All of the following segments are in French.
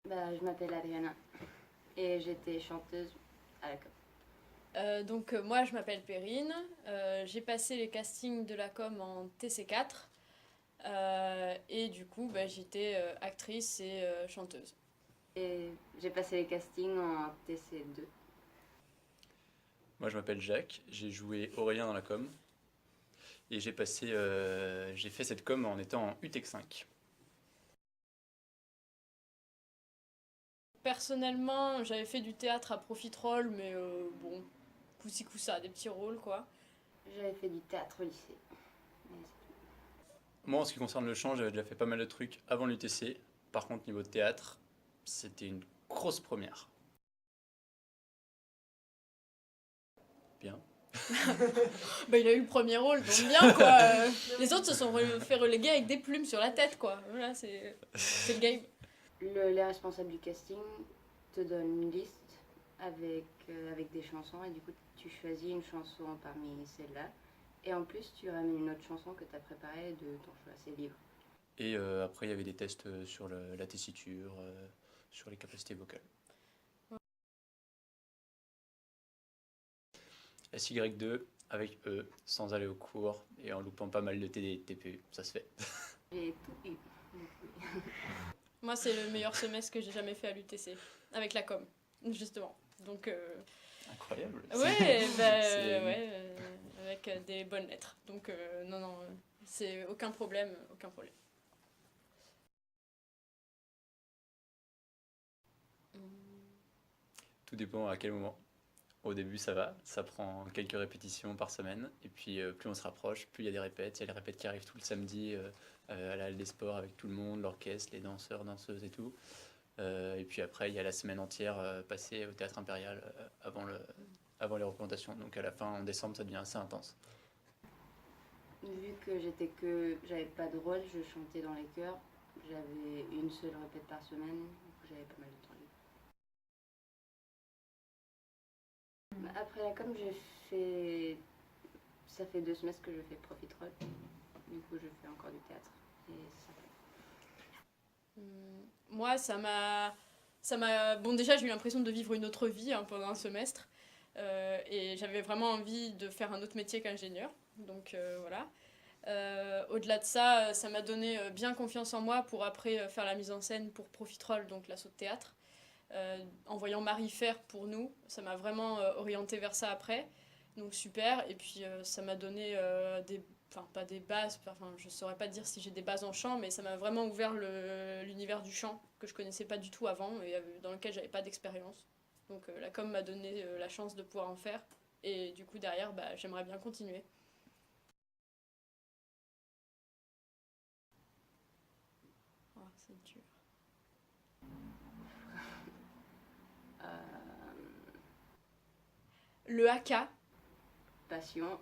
Je m'appelle Adriana et j'étais chanteuse à la com. Donc moi je m'appelle Perrine, j'ai passé les castings de la com en TC4 et du coup j'étais actrice et chanteuse. Et j'ai passé les castings en TC2. Moi je m'appelle Jacques, j'ai joué Aurélien dans la com et j'ai fait cette com en étant en UTEC5. Personnellement j'avais fait du théâtre à Profiterole mais bon, coup-ci coup-ça, des petits rôles quoi. J'avais fait du théâtre au lycée. Mais Moi en ce qui concerne le chant, j'avais déjà fait pas mal de trucs avant l'UTC. Par contre niveau théâtre, c'était une grosse première. Bien. Il a eu le premier rôle, donc bien quoi. Les autres se sont fait reléguer avec des plumes sur la tête quoi. Voilà, c'est le game. les responsables du casting te donnent une liste avec des chansons et du coup tu choisis une chanson parmi celles-là. Et en plus tu ramènes une autre chanson que tu as préparée de ton choix, c'est libre. Et après il y avait des tests sur la tessiture, sur les capacités vocales. SY2 avec E, sans aller au cours et en loupant pas mal de TD et de TPU, ça se fait. J'ai tout eu. Moi, c'est le meilleur semestre que j'ai jamais fait à l'UTC, avec la com, justement. Donc, Incroyable. ouais, C'est- avec des bonnes lettres. Donc, non, non, c'est aucun problème, aucun problème. Tout dépend à quel moment. Au début, ça va, ça prend quelques répétitions par semaine, et puis plus on se rapproche, plus il y a des répètes. Il y a les répètes qui arrivent tout le samedi à la halle des sports avec tout le monde, l'orchestre, les danseurs, danseuses et tout. Et puis après, il y a la semaine entière passée au théâtre impérial avant les représentations. Donc à la fin, en décembre, ça devient assez intense. Vu que j'avais pas de rôle, je chantais dans les chœurs. J'avais une seule répète par semaine, du coup j'avais pas mal de temps libre. Après la com, ça fait 2 semestres que je fais Profiterole. Du coup, je fais encore du théâtre et ça fait. Moi, bon, déjà, j'ai eu l'impression de vivre une autre vie hein, pendant un semestre. Et j'avais vraiment envie de faire un autre métier qu'ingénieur. Donc, voilà. Au-delà de ça, ça m'a donné bien confiance en moi pour après faire la mise en scène pour Profiterole, donc l'assaut de théâtre. En voyant Marie faire pour nous, ça m'a vraiment orienté vers ça après. Donc super. Et puis ça m'a donné enfin pas des bases, enfin je saurais pas dire si j'ai des bases en chant, mais ça m'a vraiment ouvert l'univers du chant que je connaissais pas du tout avant et dans lequel j'avais pas d'expérience. Donc la com m'a donné la chance de pouvoir en faire. Et du coup derrière, j'aimerais bien continuer. Oh, c'est dur. Le haka, Passion,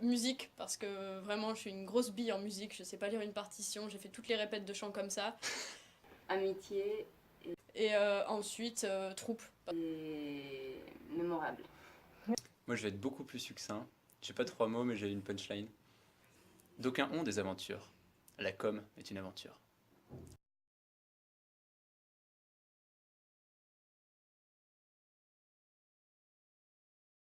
musique, parce que vraiment je suis une grosse bille en musique, je sais pas lire une partition, j'ai fait toutes les répètes de chant comme ça. amitié Et ensuite, troupe. et mémorable. Moi, je vais être beaucoup plus succinct. J'ai pas 3 mots, mais j'ai une punchline. D'aucuns ont des aventures. La com est une aventure.